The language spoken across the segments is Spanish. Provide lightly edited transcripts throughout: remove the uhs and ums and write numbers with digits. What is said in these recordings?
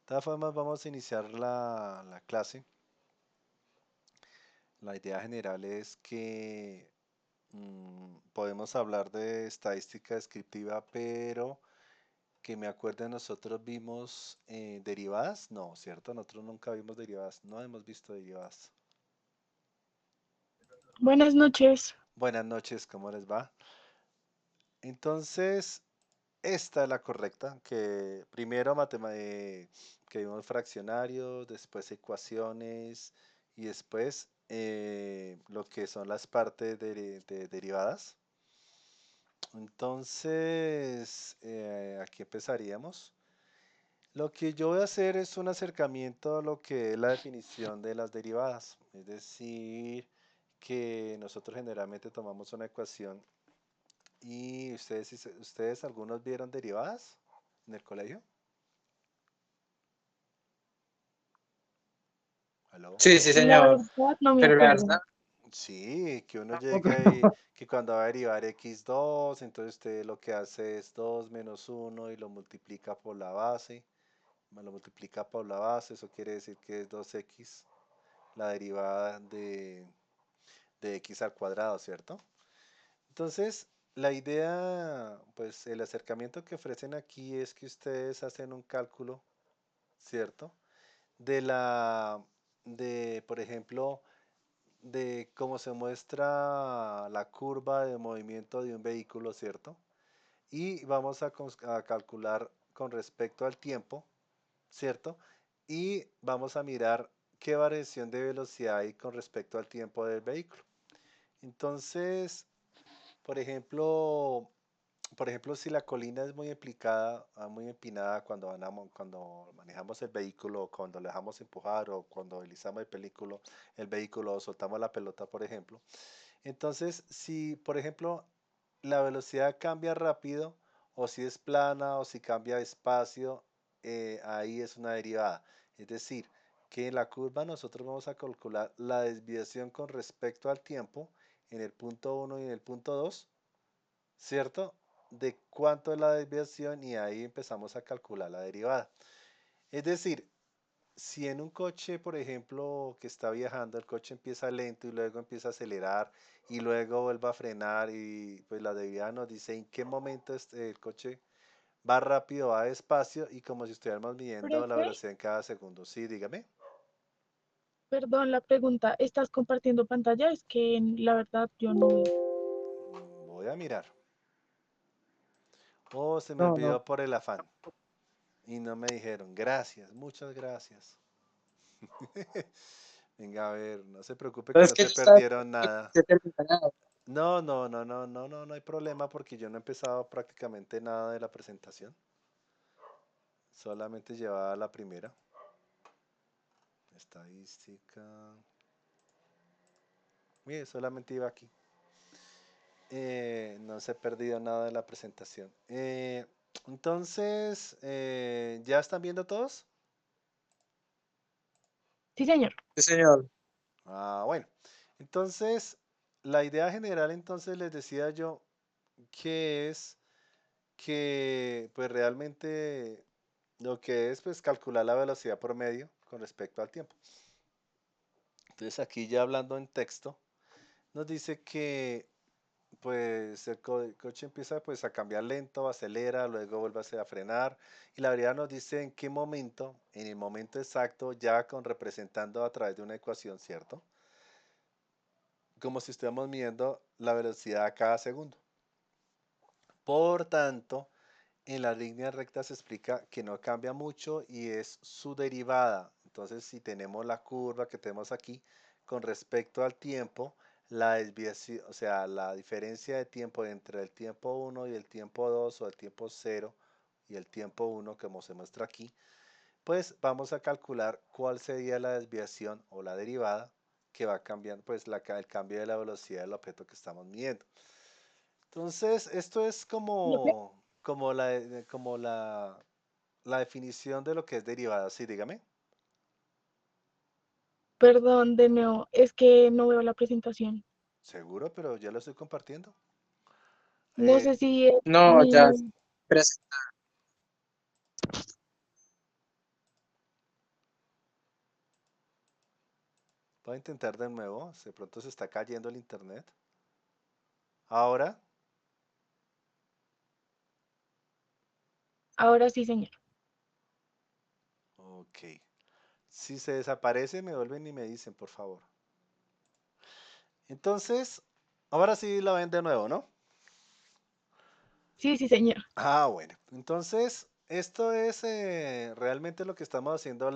todas formas, vamos a iniciar la clase. La idea general es que podemos hablar de estadística descriptiva, pero que me acuerde, nosotros vimos derivadas. No, ¿cierto? Nosotros nunca vimos derivadas. No hemos visto derivadas. Buenas noches. Buenas noches, ¿cómo les va? Entonces, esta es la correcta, que primero que vimos fraccionarios, después ecuaciones y después lo que son las partes de derivadas. Entonces, aquí empezaríamos. Lo que yo voy a hacer es un acercamiento a lo que es la definición de las derivadas. Es decir, que nosotros generalmente tomamos una ecuación y ustedes algunos vieron derivadas en el colegio. ¿Aló? Sí, sí, La señor. verdad no me Pero la acuerdo. verdad, Sí, que uno tampoco. llega y que cuando va a derivar x2, entonces usted lo que hace es 2 menos uno y lo multiplica por la base. Lo multiplica por la base, eso quiere decir que es 2x, la derivada de x al cuadrado, ¿cierto? Entonces, la idea, pues el acercamiento que ofrecen aquí es que ustedes hacen un cálculo, ¿cierto? De por ejemplo, de cómo se muestra la curva de movimiento de un vehículo, ¿cierto? Y vamos a calcular con respecto al tiempo, ¿cierto? Y vamos a mirar qué variación de velocidad hay con respecto al tiempo del vehículo. Entonces, por ejemplo, si la colina es muy muy empinada cuando manejamos el vehículo, cuando le dejamos empujar o cuando deslizamos el vehículo o soltamos la pelota, por ejemplo. Entonces, si, por ejemplo, la velocidad cambia rápido, o si es plana, o si cambia despacio, ahí es una derivada. Es decir, que en la curva nosotros vamos a calcular la desviación con respecto al tiempo en el punto uno y en el punto 2, ¿cierto? De cuánto es la desviación y ahí empezamos a calcular la derivada. Es decir, si en un coche, por ejemplo, que está viajando, el coche empieza lento y luego empieza a acelerar y luego vuelve a frenar y pues la derivada nos dice en qué momento el coche va rápido, va despacio y como si estuviéramos midiendo la Profe, velocidad en cada segundo. Sí, dígame. perdón la pregunta. ¿Estás compartiendo pantalla? Es que la verdad yo no veo. Voy a mirar. Oh, se me No, no. olvidó por el afán. Y no me dijeron. Gracias, muchas gracias. Venga, a ver, no se preocupe Pero que es no que se yo estaba perdieron nada. que terminara. No, no, no, no, no, no, no hay problema porque yo no he empezado prácticamente nada de la presentación. Solamente llevaba la primera. Estadística. Mire, solamente iba aquí. No se ha perdido nada de la presentación. Entonces, ¿ya están viendo todos? Sí, señor. Sí, señor. Ah, bueno. Entonces, la idea general, entonces les decía yo que es que, pues realmente lo que es, pues calcular la velocidad promedio con respecto al tiempo. Entonces, aquí ya hablando en texto, nos dice que pues el coche empieza pues a cambiar lento, acelera, luego vuelve a frenar y la verdad nos dice en qué momento, en el momento exacto, ya con representando a través de una ecuación, ¿cierto? Como si estuviéramos midiendo la velocidad a cada segundo. Por tanto, en la línea recta se explica que no cambia mucho y es su derivada. Entonces, si tenemos la curva que tenemos aquí con respecto al tiempo, la desviación, o sea, la diferencia de tiempo entre el tiempo uno y el tiempo 2 o el tiempo cero y el tiempo uno, como se muestra aquí, pues vamos a calcular cuál sería la desviación o la derivada que va cambiando, pues el cambio de la velocidad del objeto que estamos midiendo. Entonces, esto es Profe, la definición de lo que es derivada. Sí, dígame. perdón de nuevo. Es que no veo la presentación. Seguro, pero ya lo estoy compartiendo. No Eh, sé si es No, ya. mi... Pres- Voy a intentar de nuevo. De pronto se está cayendo el internet. Ahora, Ahora sí, señor. ok. Si se desaparece, me vuelven y me dicen, por favor. Entonces, ahora sí la ven de nuevo, ¿no? Sí, sí, señor. Ah, bueno. Entonces, esto es realmente lo que estamos haciendo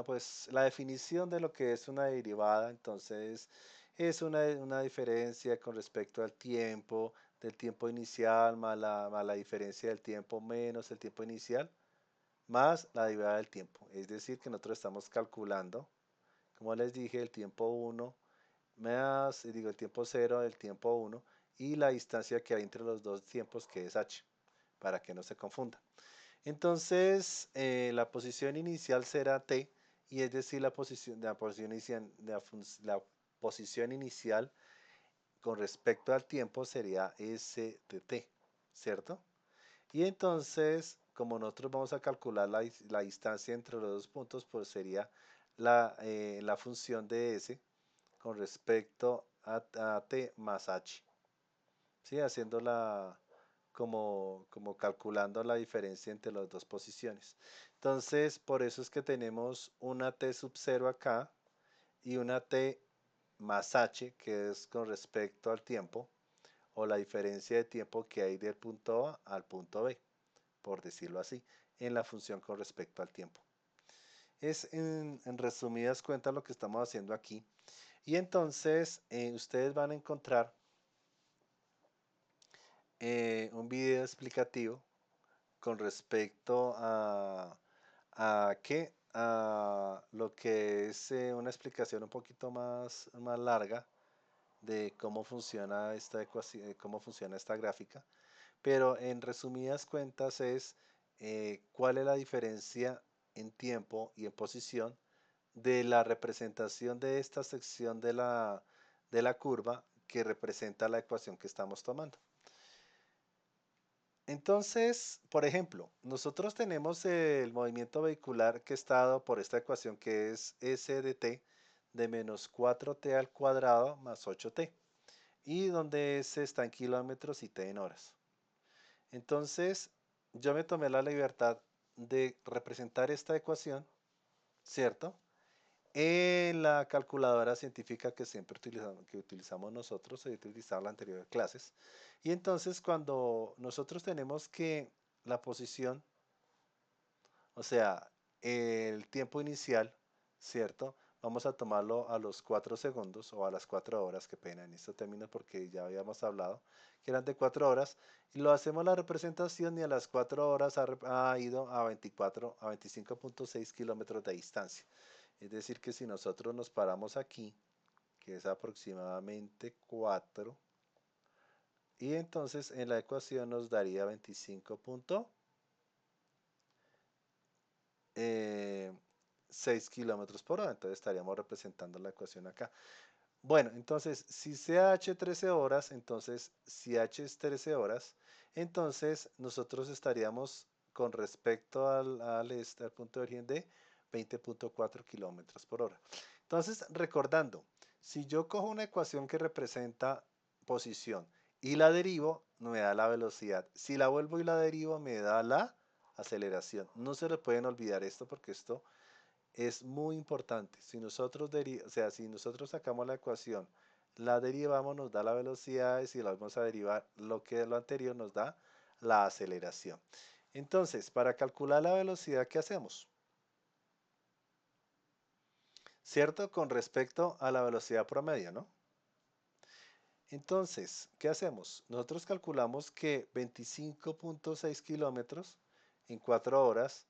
pues, la definición de lo que es una derivada. Entonces, es una diferencia con respecto al tiempo, del tiempo inicial, más la diferencia del tiempo menos el tiempo inicial, más la derivada del tiempo. Es decir, que nosotros estamos calculando, como les dije, el tiempo uno más, digo, el tiempo cero del tiempo uno y la distancia que hay entre los dos tiempos, que es h, para que no se confunda. Entonces, la posición inicial será t, y es decir, la posición inicial con respecto al tiempo sería s de t, ¿cierto? Y entonces, como nosotros vamos a calcular la distancia entre los dos puntos, pues sería la función de s con respecto a t más h, ¿sí? Haciéndola como calculando la diferencia entre las dos posiciones. Entonces, por eso es que tenemos una t sub 0 acá y una t más h, que es con respecto al tiempo, o la diferencia de tiempo que hay del punto A al punto B, por decirlo así, en la función con respecto al tiempo. Es en resumidas cuentas lo que estamos haciendo aquí. Y entonces ustedes van a encontrar un video explicativo con respecto a lo que es una explicación un poquito más larga de cómo funciona esta ecuación, cómo funciona esta gráfica, pero en resumidas cuentas es cuál es la diferencia en tiempo y en posición de la representación de esta sección de la curva que representa la ecuación que estamos tomando. Entonces, por ejemplo, nosotros tenemos el movimiento vehicular que está dado por esta ecuación que es s de t de menos 4t al cuadrado más 8t, y donde s está en kilómetros y t en horas. Entonces, yo me tomé la libertad de representar esta ecuación, ¿cierto? En la calculadora científica que siempre utilizamos nosotros, he utilizado la anterior en clases. Y entonces cuando nosotros tenemos que la posición, o sea, el tiempo inicial, ¿cierto? Vamos a tomarlo a los 4 segundos o a las 4 horas, qué pena en estos términos porque ya habíamos hablado que eran de 4 horas. Y lo hacemos la representación y a las 4 horas ha ido a 25.6 kilómetros de distancia. Es decir, que si nosotros nos paramos aquí, que es aproximadamente 4, y entonces en la ecuación nos daría 25.6 kilómetros por hora. Entonces estaríamos representando la ecuación acá. Bueno, entonces si CH 13 horas, entonces si H es 13 horas, entonces nosotros estaríamos con respecto al punto de origen de 20.4 kilómetros por hora. Entonces, recordando, si yo cojo una ecuación que representa posición y la derivo, me da la velocidad. Si la vuelvo y la derivo, me da la aceleración. No se le pueden olvidar esto porque esto es muy importante. Si nosotros sacamos la ecuación, la derivamos, nos da la velocidad, y si la vamos a derivar, lo que es lo anterior nos da la aceleración. Entonces, para calcular la velocidad, ¿qué hacemos? ¿Cierto? Con respecto a la velocidad promedio, ¿no? Entonces, ¿qué hacemos? Nosotros calculamos que 25.6 kilómetros en 4 horas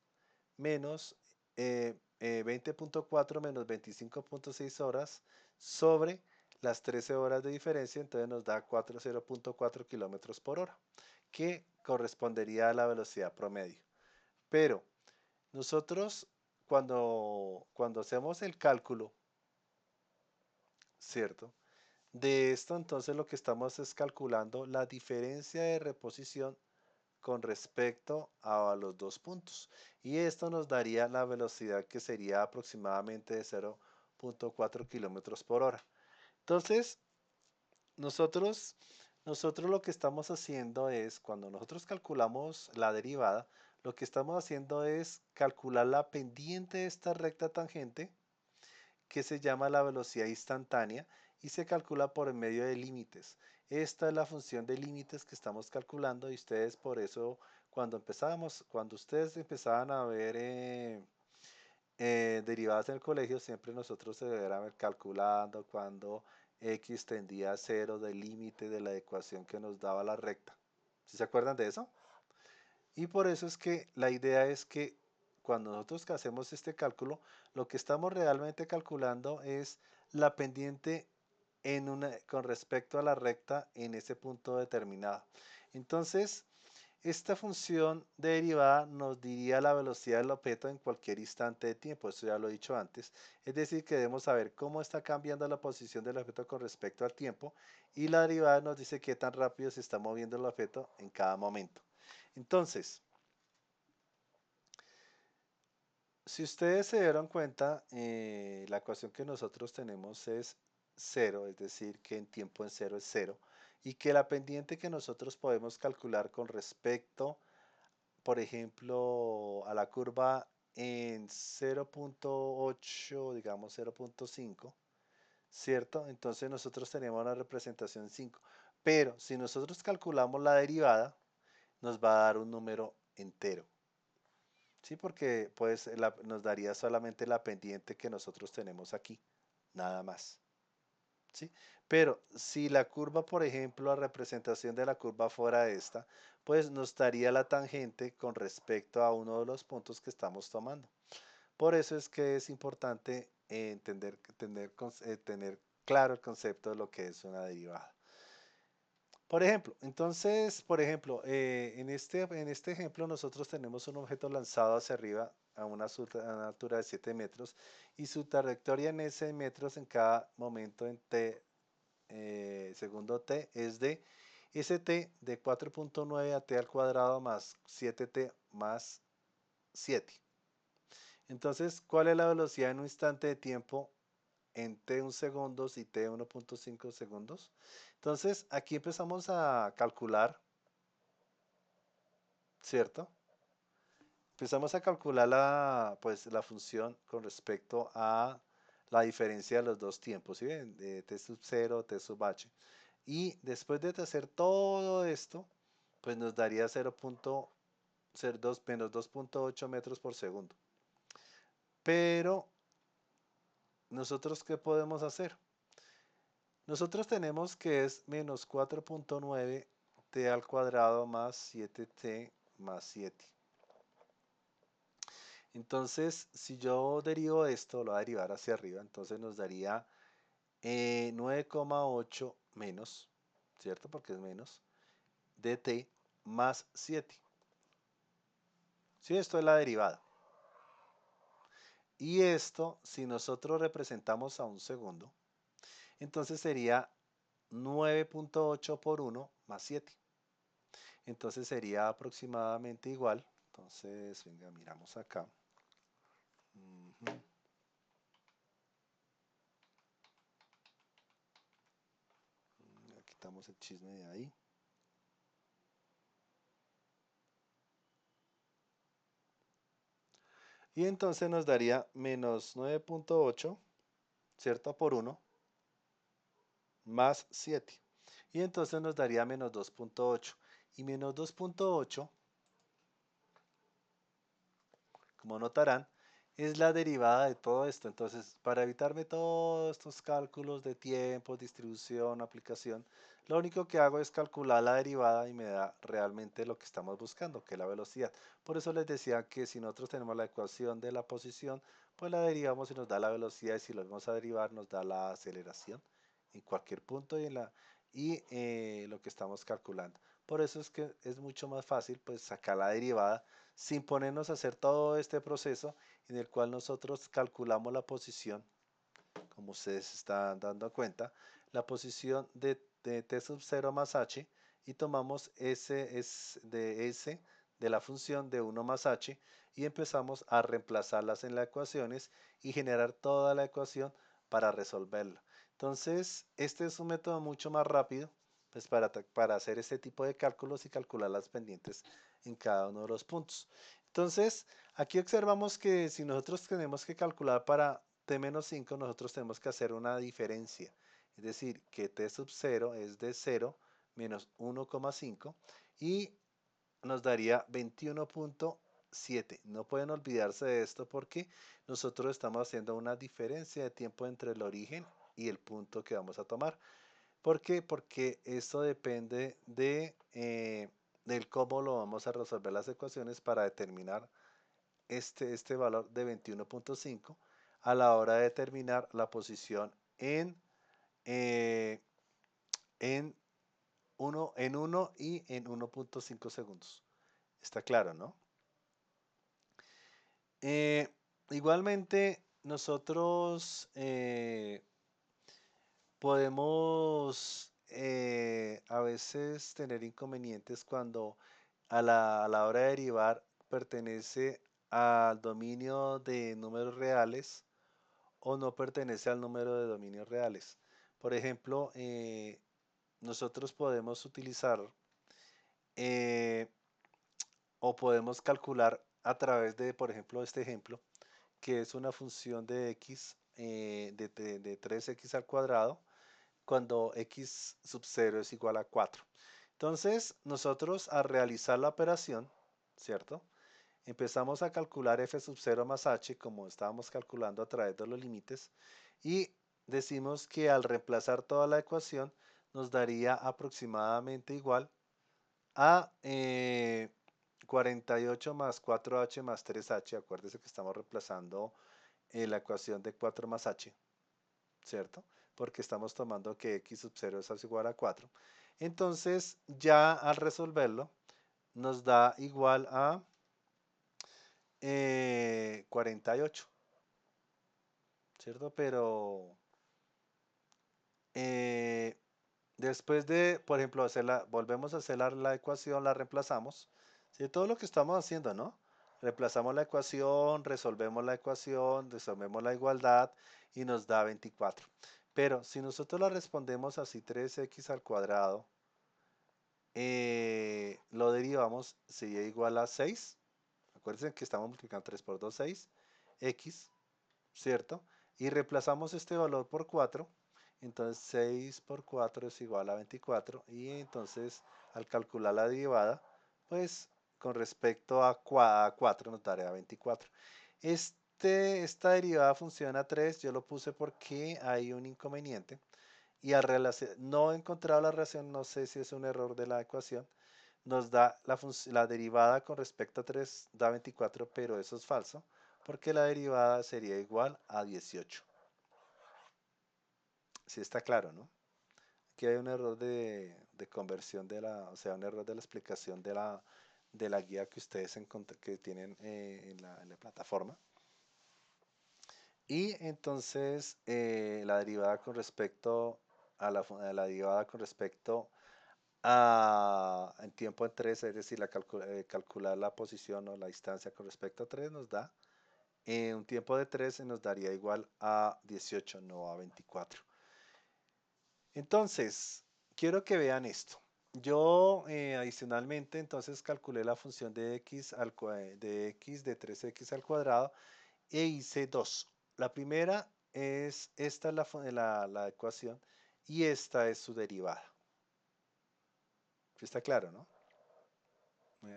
menos 20.4 menos 25.6 horas sobre las 13 horas de diferencia, entonces nos da 0.4 kilómetros por hora, que correspondería a la velocidad promedio. Pero nosotros cuando hacemos el cálculo, ¿cierto? De esto entonces lo que estamos es calculando la diferencia de reposición con respecto a los dos puntos. Y esto nos daría la velocidad que sería aproximadamente de 0.4 kilómetros por hora. Entonces, nosotros, nosotros lo que estamos haciendo es, cuando nosotros calculamos la derivada, lo que estamos haciendo es calcular la pendiente de esta recta tangente, que se llama la velocidad instantánea, y se calcula por medio de límites. Esta es la función de límites que estamos calculando, y ustedes por eso, cuando ustedes empezaban a ver derivadas en el colegio, siempre nosotros se deberá ver calculando cuando x tendía a cero del límite de la ecuación que nos daba la recta. ¿Sí se acuerdan de eso? Y por eso es que la idea es que cuando nosotros hacemos este cálculo, lo que estamos realmente calculando es la pendiente con respecto a la recta en ese punto determinado. Entonces, esta función de derivada nos diría la velocidad del objeto en cualquier instante de tiempo, eso ya lo he dicho antes, es decir, que debemos saber cómo está cambiando la posición del objeto con respecto al tiempo, y la derivada nos dice qué tan rápido se está moviendo el objeto en cada momento. Entonces, si ustedes se dieron cuenta, la ecuación que nosotros tenemos es cero, es decir, que en tiempo en cero es cero, y que la pendiente que nosotros podemos calcular con respecto, por ejemplo, a la curva en 0.8, digamos 0.5, ¿cierto? Entonces nosotros tenemos una representación 5. Pero si nosotros calculamos la derivada, nos va a dar un número entero. Sí, porque pues nos daría solamente la pendiente que nosotros tenemos aquí, nada más. ¿Sí? Pero si la curva, por ejemplo, la representación de la curva fuera esta, pues nos daría la tangente con respecto a uno de los puntos que estamos tomando. Por eso es que es importante tener claro el concepto de lo que es una derivada. Por ejemplo, en este ejemplo nosotros tenemos un objeto lanzado hacia arriba a una altura de 7 metros, y su trayectoria en ese metros en cada momento en t, segundo t, es de st de 4.9 a t al cuadrado más 7t más 7. Entonces, ¿cuál es la velocidad en un instante de tiempo en t 1 segundos y t 1.5 segundos? Entonces, aquí empezamos a calcular, ¿cierto? Empezamos a calcular la función con respecto a la diferencia de los dos tiempos, ¿sí ven? De t sub 0, t sub h. Y después de hacer todo esto, pues nos daría 0.02 menos 2.8 metros por segundo. Pero, ¿nosotros qué podemos hacer? Nosotros tenemos que es menos 4.9 t al cuadrado más 7t más 7. Entonces, si yo derivo esto, lo voy a derivar hacia arriba, entonces nos daría 9,8 menos, ¿cierto? Porque es menos, de t más 7. Sí, esto es la derivada. Y esto, si nosotros representamos a un segundo, entonces sería 9.8 por 1 más 7. Entonces sería aproximadamente igual. Entonces, venga, miramos acá. Quitamos el chisme de ahí. Y entonces nos daría menos 9.8, ¿cierto? Por 1 más 7. Y entonces nos daría menos 2.8. Y menos 2.8, como notarán, es la derivada de todo esto. Entonces, para evitarme todos estos cálculos de tiempo, distribución, aplicación, lo único que hago es calcular la derivada y me da realmente lo que estamos buscando, que es la velocidad. Por eso les decía que si nosotros tenemos la ecuación de la posición, pues la derivamos y nos da la velocidad, y si lo vamos a derivar nos da la aceleración en cualquier punto y lo que estamos calculando. Por eso es que es mucho más fácil pues sacar la derivada sin ponernos a hacer todo este proceso en el cual nosotros calculamos la posición, como ustedes están dando cuenta, la posición de t sub 0 más h, y tomamos s de la función de 1 más h y empezamos a reemplazarlas en las ecuaciones y generar toda la ecuación para resolverlo. Entonces, este es un método mucho más rápido pues para hacer este tipo de cálculos y calcular las pendientes en cada uno de los puntos. Entonces, aquí observamos que si nosotros tenemos que calcular para t-5, nosotros tenemos que hacer una diferencia. Es decir, que t sub 0 es de 0 menos 1,5 y nos daría 21,7. No pueden olvidarse de esto porque nosotros estamos haciendo una diferencia de tiempo entre el origen y el punto que vamos a tomar. ¿Por qué? Porque esto depende del cómo lo vamos a resolver las ecuaciones para determinar este valor de 21,5 a la hora de determinar la posición eh, en 1 y en 1,5 segundos. Está claro, ¿no? Eh, igualmente, nosotros podemos a veces tener inconvenientes cuando a la hora de derivar pertenece al dominio de números reales o no pertenece al número de dominios reales. Por ejemplo, nosotros podemos utilizar eh, o podemos calcular a través de, por ejemplo, este ejemplo, que es una función de x de 3x al cuadrado cuando x sub 0 es igual a 4. Entonces, nosotros al realizar la operación, ¿cierto? Empezamos a calcular f sub 0 más h como estábamos calculando a través de los límites y decimos que al reemplazar toda la ecuación nos daría aproximadamente igual a 48 más 4h más 3h. Acuérdese que estamos reemplazando la ecuación de 4 más h, ¿cierto? Porque estamos tomando que x sub 0 es igual a 4. Entonces, ya al resolverlo, nos da igual a 48, ¿cierto? Pero después de, por ejemplo, volvemos a hacer la ecuación, la reemplazamos. ¿Sí? Todo lo que estamos haciendo, ¿no? Reemplazamos la ecuación, resolvemos la igualdad y nos da 24. Pero si nosotros la respondemos así 3x al cuadrado, lo derivamos, sería igual a 6. Acuérdense que estamos multiplicando 3 por 2, 6, x, ¿cierto? Y reemplazamos este valor por 4. Entonces 6 por 4 es igual a 24. Y entonces al calcular la derivada, pues con respecto a 4 nos daría 24. Esta derivada funciona 3. Yo lo puse porque hay un inconveniente. Y al no he encontrado la relación, no sé si es un error de la ecuación. Nos da la derivada con respecto a 3 da 24, pero eso es falso porque la derivada sería igual a 18. Sí está claro, ¿no? Aquí hay un error de conversión o sea, un error de la explicación de la guía que ustedes que tienen en la plataforma. Y entonces la derivada con respecto a la derivada con respecto en tiempo en 3, es decir, calcular la posición o la distancia con respecto a 3 nos da un tiempo de 13 nos daría igual a 18, no a 24. Entonces, quiero que vean esto. Yo adicionalmente entonces calculé la función de x, de 3x al cuadrado e hice dos. La primera esta es la ecuación y esta es su derivada. ¿Está claro, no?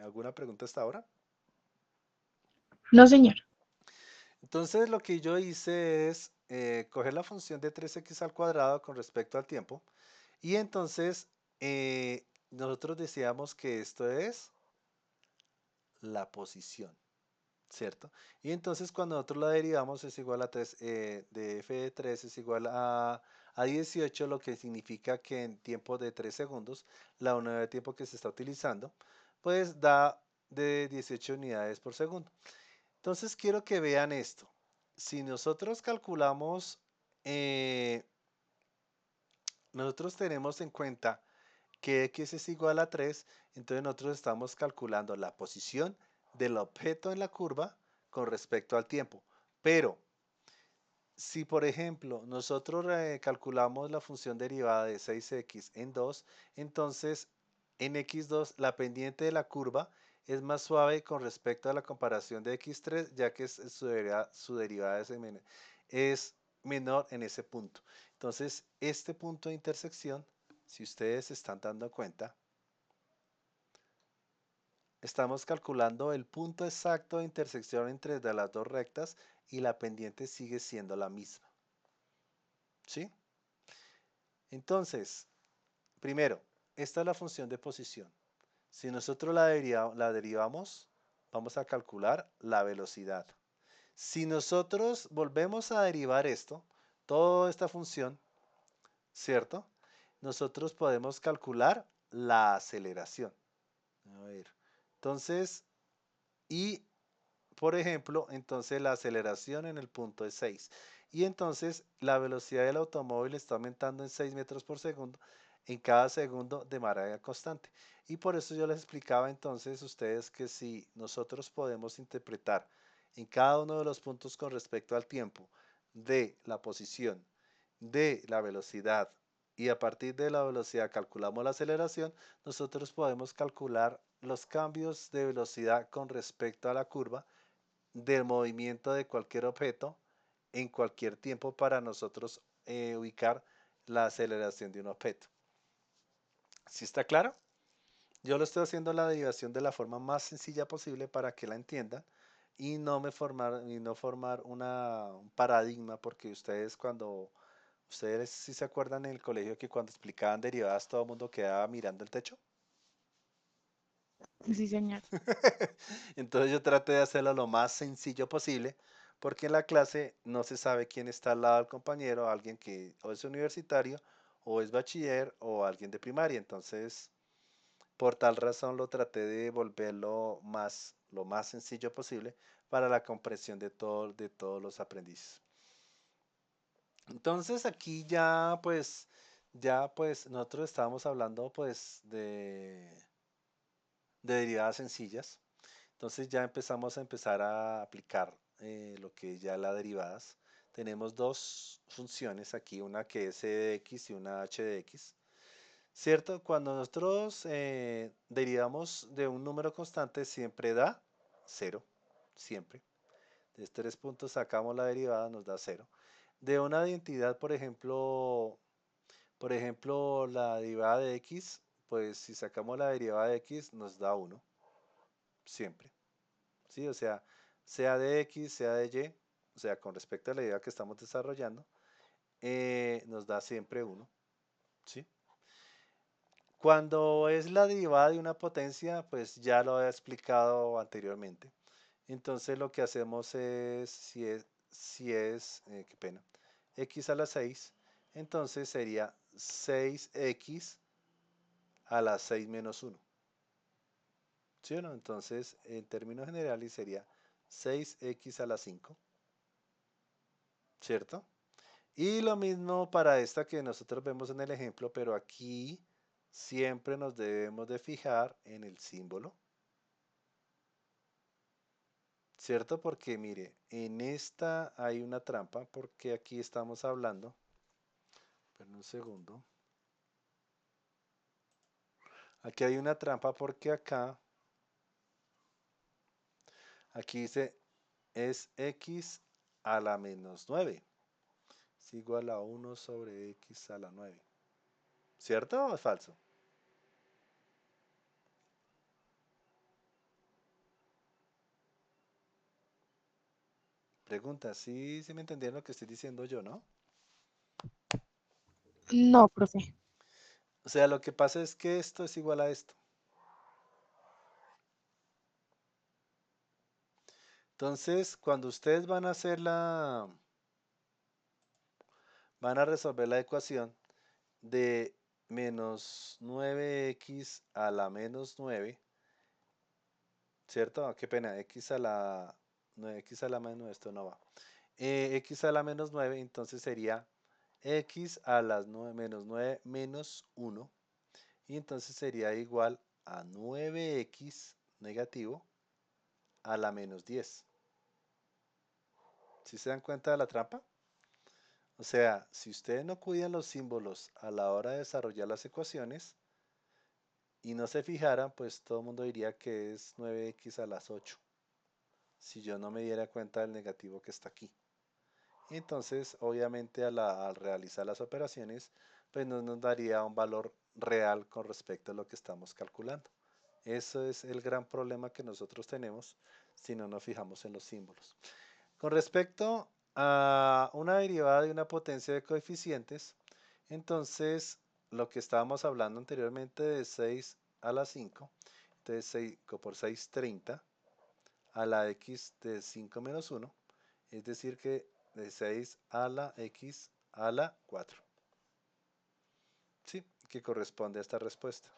¿Alguna pregunta hasta ahora? No, señor. Entonces lo que yo hice es coger la función de 3x al cuadrado con respecto al tiempo y entonces nosotros decíamos que esto es la posición, ¿cierto? Y entonces cuando nosotros la derivamos es igual a 3, de f de 3 es igual a 18, lo que significa que en tiempo de 3 segundos, la unidad de tiempo que se está utilizando, pues da de 18 unidades por segundo. Entonces quiero que vean esto. Si nosotros calculamos, nosotros tenemos en cuenta que x es igual a 3, entonces nosotros estamos calculando la posición del objeto en la curva con respecto al tiempo. Pero si por ejemplo nosotros calculamos la función derivada de 6x en 2, entonces en x2 la pendiente de la curva es más suave con respecto a la comparación de x3, ya que su derivada es menor en ese punto. Entonces, este punto de intersección, si ustedes se están dando cuenta, estamos calculando el punto exacto de intersección entre de las dos rectas y la pendiente sigue siendo la misma. ¿Sí? Entonces, primero, esta es la función de posición. Si nosotros la derivamos, vamos a calcular la velocidad. Si nosotros volvemos a derivar esto, toda esta función, ¿cierto? Nosotros podemos calcular la aceleración. A ver, entonces, y por ejemplo, entonces la aceleración en el punto es 6. Y entonces la velocidad del automóvil está aumentando en 6 metros por segundo en cada segundo de manera constante. Y por eso yo les explicaba entonces a ustedes que si nosotros podemos interpretar en cada uno de los puntos con respecto al tiempo de la posición, de la velocidad y a partir de la velocidad calculamos la aceleración, nosotros podemos calcular los cambios de velocidad con respecto a la curva del movimiento de cualquier objeto en cualquier tiempo para nosotros ubicar la aceleración de un objeto. ¿Sí está claro? Yo lo estoy haciendo la derivación de la forma más sencilla posible para que la entiendan y no formar un paradigma, porque ustedes sí se acuerdan en el colegio que cuando explicaban derivadas todo el mundo quedaba mirando el techo. Sí, señor. Entonces yo traté de hacerlo lo más sencillo posible, porque en la clase no se sabe quién está al lado del compañero, alguien que o es universitario, o es bachiller, o alguien de primaria. Entonces, por tal razón lo traté de volverlo lo más sencillo posible para la comprensión de todos los aprendices. Entonces aquí ya pues nosotros estábamos hablando pues de derivadas sencillas. Entonces ya empezar a aplicar lo que es ya las derivadas. Tenemos dos funciones aquí, una que es c de x y una h de x. ¿Cierto? Cuando nosotros derivamos de un número constante siempre da cero, siempre. De 3 puntos sacamos la derivada, nos da cero. De una identidad, por ejemplo, la derivada de x, pues si sacamos la derivada de x nos da uno, siempre. ¿Sí? O sea de X, sea de Y, o sea, con respecto a la idea que estamos desarrollando, nos da siempre uno, ¿sí? Cuando es la derivada de una potencia, pues ya lo he explicado anteriormente. Entonces lo que hacemos es, qué pena, x a la 6, entonces sería 6x a la 6 menos 1, ¿sí o no? Entonces, en términos generales sería 6x a la 5, ¿cierto? Y lo mismo para esta que nosotros vemos en el ejemplo, pero aquí siempre nos debemos de fijar en el símbolo, ¿cierto? Porque mire, en esta hay una trampa, porque aquí estamos hablando, pero un segundo, aquí hay una trampa porque aquí dice es x a la menos 9, es igual a 1 sobre x a la 9, ¿cierto o es falso? Pregunta, ¿sí me entendieron lo que estoy diciendo yo, no? No, profe. O sea, lo que pasa es que esto es igual a esto. Entonces, cuando ustedes van a resolver la ecuación de menos 9x a la menos 9, ¿cierto? Ah, qué pena, x a la 9, x a la menos 9, esto no va. X a la menos 9, entonces sería x a las 9 menos 9 menos 1, y entonces sería igual a 9x negativo a la menos 10. ¿Sí se dan cuenta de la trampa? O sea, si ustedes no cuidan los símbolos a la hora de desarrollar las ecuaciones y no se fijaran, pues todo el mundo diría que es 9x a las 8, si yo no me diera cuenta del negativo que está aquí. Entonces, obviamente, al realizar las operaciones, pues no nos daría un valor real con respecto a lo que estamos calculando. Eso es el gran problema que nosotros tenemos si no nos fijamos en los símbolos. Con respecto a una derivada de una potencia de coeficientes, entonces lo que estábamos hablando anteriormente de 6 a la 5, entonces 5 por 6, 30, a la x de 5 menos 1, es decir que de 6 a la x a la 4, ¿sí? Que corresponde a esta respuesta.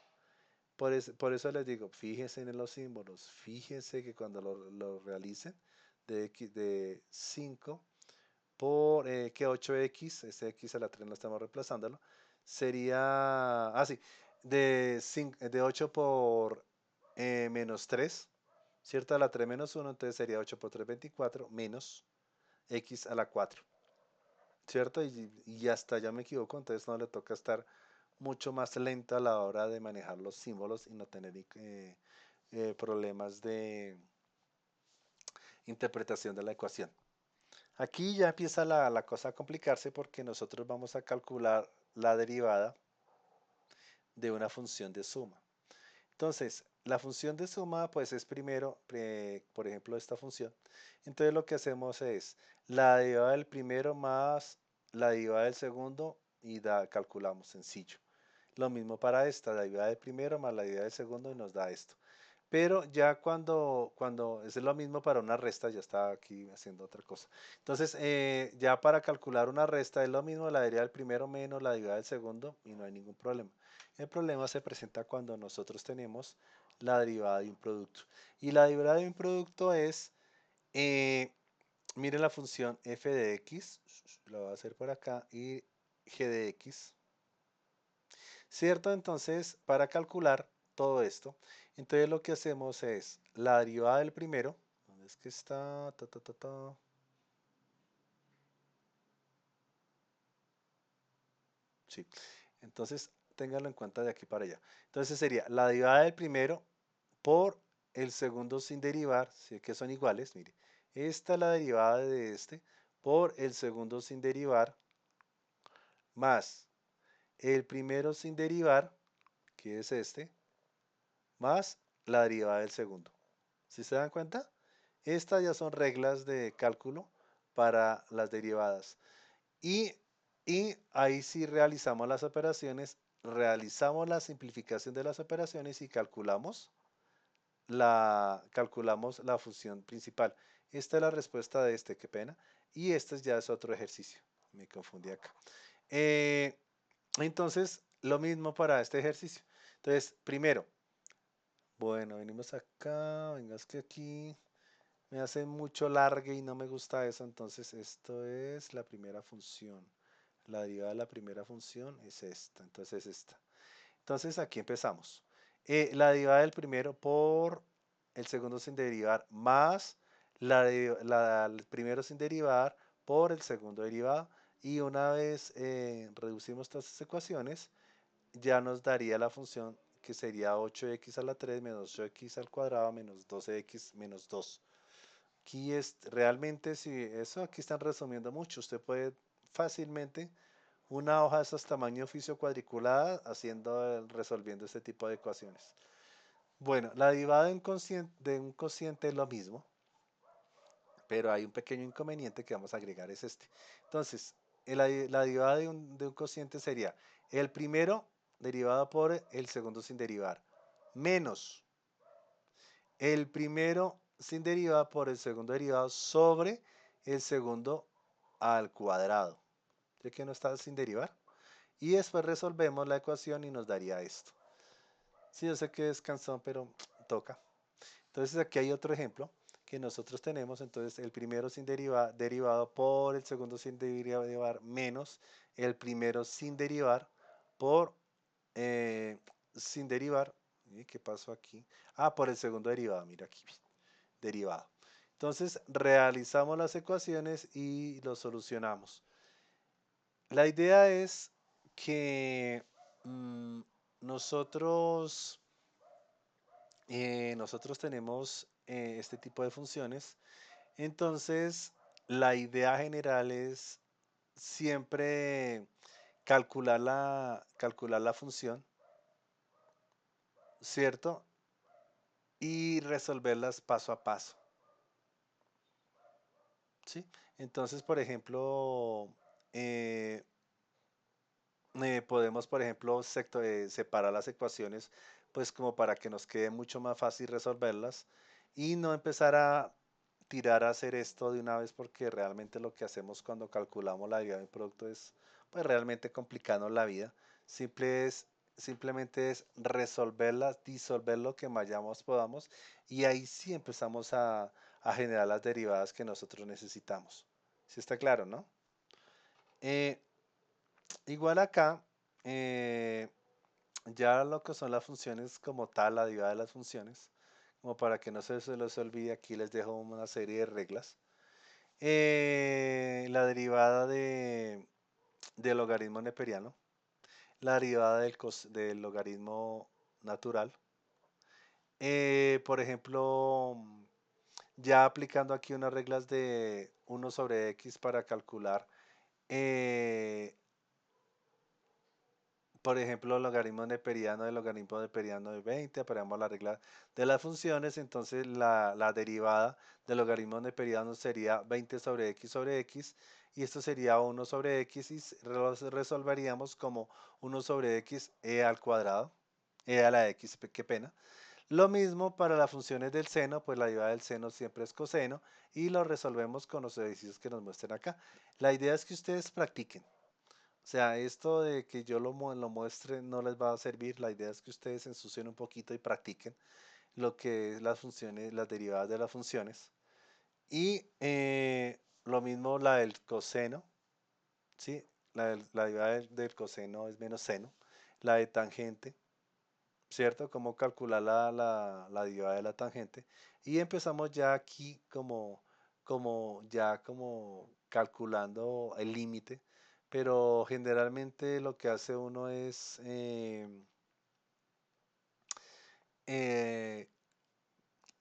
Por eso les digo, fíjense en los símbolos, fíjense que cuando lo realicen, de 5 por que 8x, ese x a la 3 no estamos reemplazándolo, sería, sí, de 8 por menos 3, ¿cierto? A la 3 menos 1, entonces sería 8 por 3, 24, menos x a la 4, ¿cierto? Y hasta ya me equivoco, entonces no le toca estar mucho más lento a la hora de manejar los símbolos y no tener problemas de interpretación de la ecuación. Aquí ya empieza la cosa a complicarse porque nosotros vamos a calcular la derivada de una función de suma. Entonces, la función de suma pues es primero, por ejemplo, esta función. Entonces lo que hacemos es la derivada del primero más la derivada del segundo y calculamos sencillo. Lo mismo para esta, la derivada del primero más la derivada del segundo y nos da esto. Pero ya cuando es lo mismo para una resta, ya está aquí haciendo otra cosa. Entonces, ya para calcular una resta es lo mismo la derivada del primero menos la derivada del segundo y no hay ningún problema. El problema se presenta cuando nosotros tenemos la derivada de un producto. Y la derivada de un producto es, miren la función f de x, lo voy a hacer por acá, y g de x. ¿Cierto? Entonces, para calcular todo esto, entonces lo que hacemos es la derivada del primero, ¿dónde es que está? Sí, entonces ténganlo en cuenta de aquí para allá. Entonces sería la derivada del primero por el segundo sin derivar, si que son iguales, mire, esta es la derivada de este por el segundo sin derivar más el primero sin derivar, que es este, más la derivada del segundo. ¿Sí se dan cuenta? Estas ya son reglas de cálculo para las derivadas. Y, y ahí sí realizamos las operaciones, realizamos la simplificación de las operaciones y calculamos la función principal. Esta es la respuesta de este, qué pena. Y este ya es otro ejercicio. Me confundí acá. Eh, entonces, lo mismo para este ejercicio. Entonces, primero, bueno, venimos acá, venga, es que aquí me hace mucho largue y no me gusta eso, entonces esto es la primera función. La derivada de la primera función es esta, entonces esta. Entonces aquí empezamos. La derivada del primero por el segundo sin derivar más el primero sin derivar por el segundo derivado. Y una vez reducimos todas estas ecuaciones, ya nos daría la función que sería 8x a la 3 menos 8x al cuadrado menos 12x menos 2. Aquí es realmente, si eso aquí están resumiendo mucho, usted puede fácilmente una hoja de esos tamaño oficio cuadriculada resolviendo este tipo de ecuaciones. Bueno, la derivada de un cociente es lo mismo, pero hay un pequeño inconveniente que vamos a agregar, es este. Entonces, la derivada de un cociente sería el primero derivado por el segundo sin derivar, menos el primero sin derivada por el segundo derivado sobre el segundo al cuadrado, ya que no está sin derivar. Y después resolvemos la ecuación y nos daría esto. Sí, yo sé que es cansón, pero toca. Entonces aquí hay otro ejemplo que nosotros tenemos. Entonces el primero sin derivado por el segundo sin derivar menos el primero sin derivar por sin derivar. ¿Y qué pasó aquí? Ah, por el segundo derivado. Mira aquí, derivado. Entonces realizamos las ecuaciones y lo solucionamos. La idea es que mm, nosotros, nosotros tenemos este tipo de funciones. Entonces, la idea general es siempre calcular la función, ¿cierto? Y resolverlas paso a paso, ¿sí? Entonces, por ejemplo, eh, podemos, por ejemplo, separar las ecuaciones, pues como para que nos quede mucho más fácil resolverlas y no empezar a tirar a hacer esto de una vez porque realmente lo que hacemos cuando calculamos la vida de un producto es pues realmente complicarnos la vida. Simple es, simplemente es resolverlas, disolver lo que vayamos podamos y ahí sí empezamos a generar las derivadas que nosotros necesitamos. ¿Sí está claro, no? Eh, Igual acá, eh, ya lo que son las funciones como tal, la derivada de las funciones, como para que no se les olvide, aquí les dejo una serie de reglas. La derivada del logaritmo neperiano, la derivada del logaritmo natural. Por ejemplo, ya aplicando aquí unas reglas de 1/x para calcular eh, por ejemplo, el logaritmo neperiano del logaritmo neperiano de 20, aplicamos la regla de las funciones, entonces la derivada del logaritmo neperiano sería 20 sobre x, y esto sería 1 sobre x, y resolveríamos como 1 sobre x al cuadrado, a la x, qué pena. Lo mismo para las funciones del seno, pues la derivada del seno siempre es coseno, y lo resolvemos con los ejercicios que nos muestran acá. La idea es que ustedes practiquen. O sea, esto de que yo lo muestre no les va a servir. La idea es que ustedes se ensucien un poquito y practiquen lo que es las funciones, las derivadas de las funciones. Y lo mismo la del coseno, ¿sí? La derivada del coseno es menos seno. La de tangente, ¿cierto? Cómo calcular la derivada de la tangente. Y empezamos ya aquí como calculando el límite, pero generalmente lo que hace uno es eh,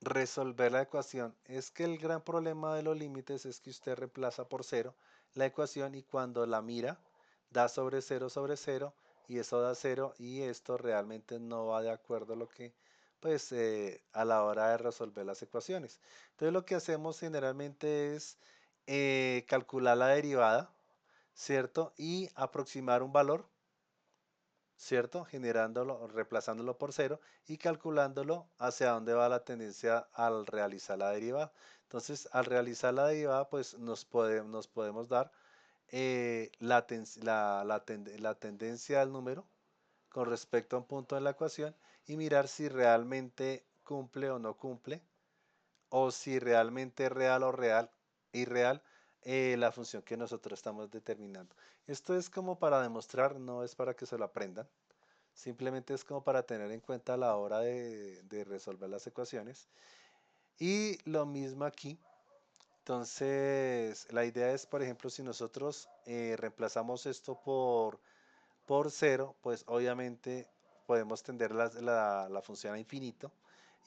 resolver la ecuación. Es que el gran problema de los límites es que usted reemplaza por cero la ecuación y cuando la mira da sobre cero y eso da cero y esto realmente no va de acuerdo a lo que pues a la hora de resolver las ecuaciones. Entonces lo que hacemos generalmente es calcular la derivada, ¿cierto? Y aproximar un valor, ¿cierto? Generándolo, reemplazándolo por cero y calculándolo hacia dónde va la tendencia al realizar la derivada. Entonces, al realizar la derivada, pues nos podemos dar la tendencia del número con respecto a un punto en la ecuación y mirar si realmente cumple o no cumple, o si realmente es real o irreal la función que nosotros estamos determinando. Esto es como para demostrar, no es para que se lo aprendan. Simplemente es como para tener en cuenta a la hora de resolver las ecuaciones. Y lo mismo aquí. Entonces, la idea es, por ejemplo, si nosotros reemplazamos esto por cero, pues obviamente podemos tender la función a infinito.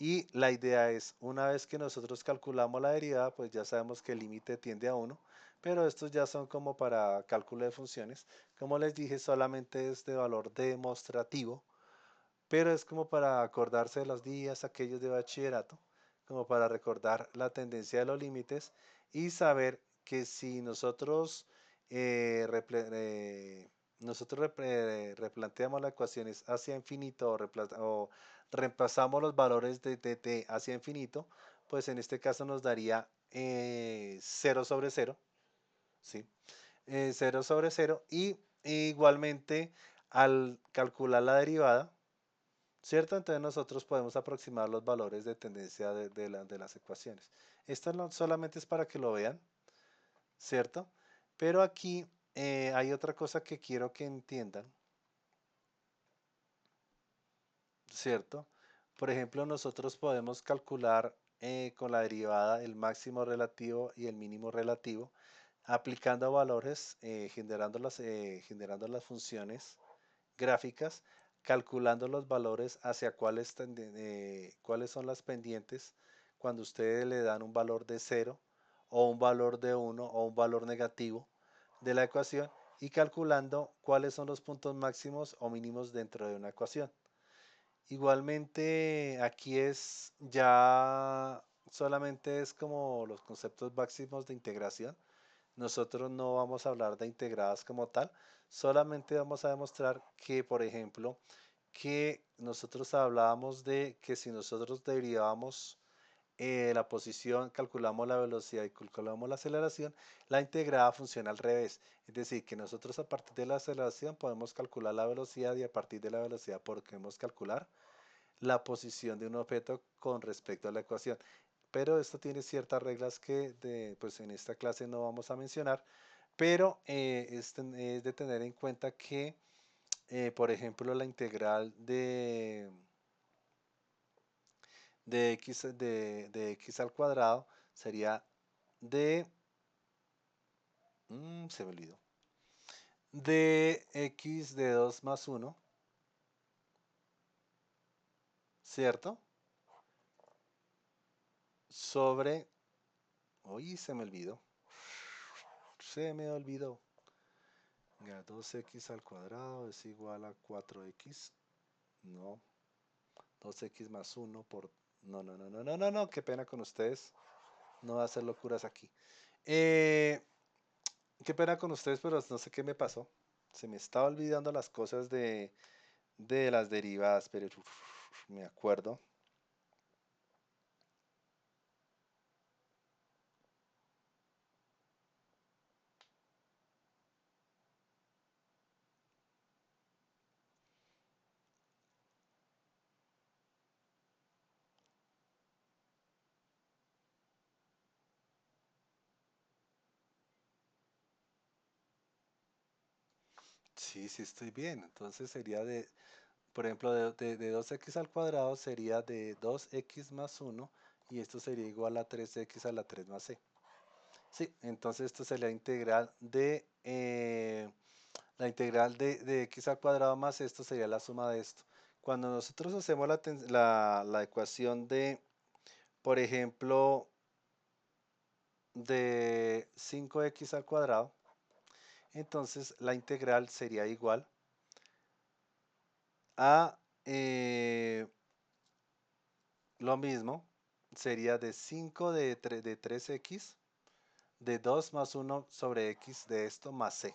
Y la idea es, una vez que nosotros calculamos la derivada, pues ya sabemos que el límite tiende a uno, pero estos ya son como para cálculo de funciones. Como les dije, solamente es de valor demostrativo, pero es como para acordarse de los días aquellos de bachillerato, como para recordar la tendencia de los límites y saber que si nosotros, replanteamos las ecuaciones hacia infinito o reemplazamos los valores de t hacia infinito, pues en este caso nos daría 0 sobre cero, ¿sí? 0 sobre cero y igualmente al calcular la derivada, ¿cierto? Entonces nosotros podemos aproximar los valores de tendencia de las ecuaciones. Esto solamente es para que lo vean, ¿cierto? Pero aquí hay otra cosa que quiero que entiendan, ¿cierto? Por ejemplo, nosotros podemos calcular con la derivada el máximo relativo y el mínimo relativo aplicando valores, generando las funciones gráficas, calculando los valores hacia cuáles son las pendientes cuando ustedes le dan un valor de cero o un valor de uno o un valor negativo de la ecuación y calculando cuáles son los puntos máximos o mínimos dentro de una ecuación. Igualmente aquí es ya solamente es como los conceptos máximos de integración. Nosotros no vamos a hablar de integradas como tal, solamente vamos a demostrar que, por ejemplo, que nosotros hablábamos de que si nosotros derivamos la posición, calculamos la velocidad y calculamos la aceleración, la integrada funciona al revés. Es decir, que nosotros a partir de la aceleración podemos calcular la velocidad y a partir de la velocidad podemos calcular la posición de un objeto con respecto a la ecuación. Pero esto tiene ciertas reglas que pues en esta clase no vamos a mencionar, pero es de tener en cuenta que, por ejemplo, la integral de x al cuadrado sería de, se me olvidó, de x de 2 más 1, ¿cierto? Sobre, uy, se me olvidó. Ya, 2x al cuadrado es igual a 4x, no, 2x más 1 por, no, no, no, no, no, no, no, qué pena con ustedes, no voy a hacer locuras aquí. Eh, Qué pena con ustedes, pero no sé qué me pasó. Se me estaba olvidando las cosas de las derivadas, pero me acuerdo. Sí, sí estoy bien. Entonces sería de, por ejemplo, de 2x al cuadrado sería de 2x más 1 y esto sería igual a 3x a la 3 más c. Sí, entonces esto sería la integral de x al cuadrado más esto sería la suma de esto. Cuando nosotros hacemos la ecuación de, por ejemplo, de 5x al cuadrado, entonces la integral sería igual a lo mismo, sería de 5 de 3x, de 2 más 1 sobre x de esto más c.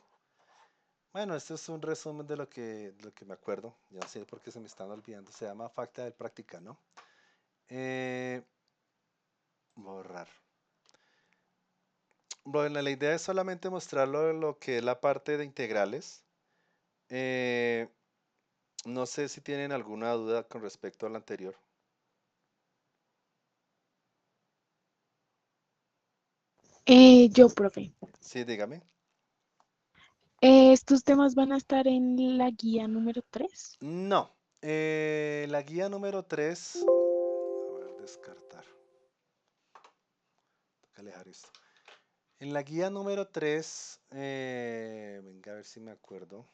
Bueno, esto es un resumen de lo que me acuerdo. Ya no sé por qué se me están olvidando. Se llama Facta del Práctica, ¿no? Eh, borrar. Bueno, la idea es solamente mostrarlo lo que es la parte de integrales. Eh, no sé si tienen alguna duda con respecto al anterior. Yo, profe. Sí, dígame. ¿Estos temas van a estar en la guía número 3? No. La guía número 3. A ver, descartar. Toca alejar esto. En la guía número 3, venga a ver si me acuerdo.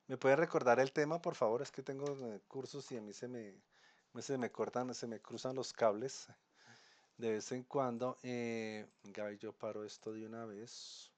¿Me puede recordar el tema, por favor? Es que tengo cursos y a mí se me cortan, se me cruzan los cables de vez en cuando. Venga, yo paro esto de una vez.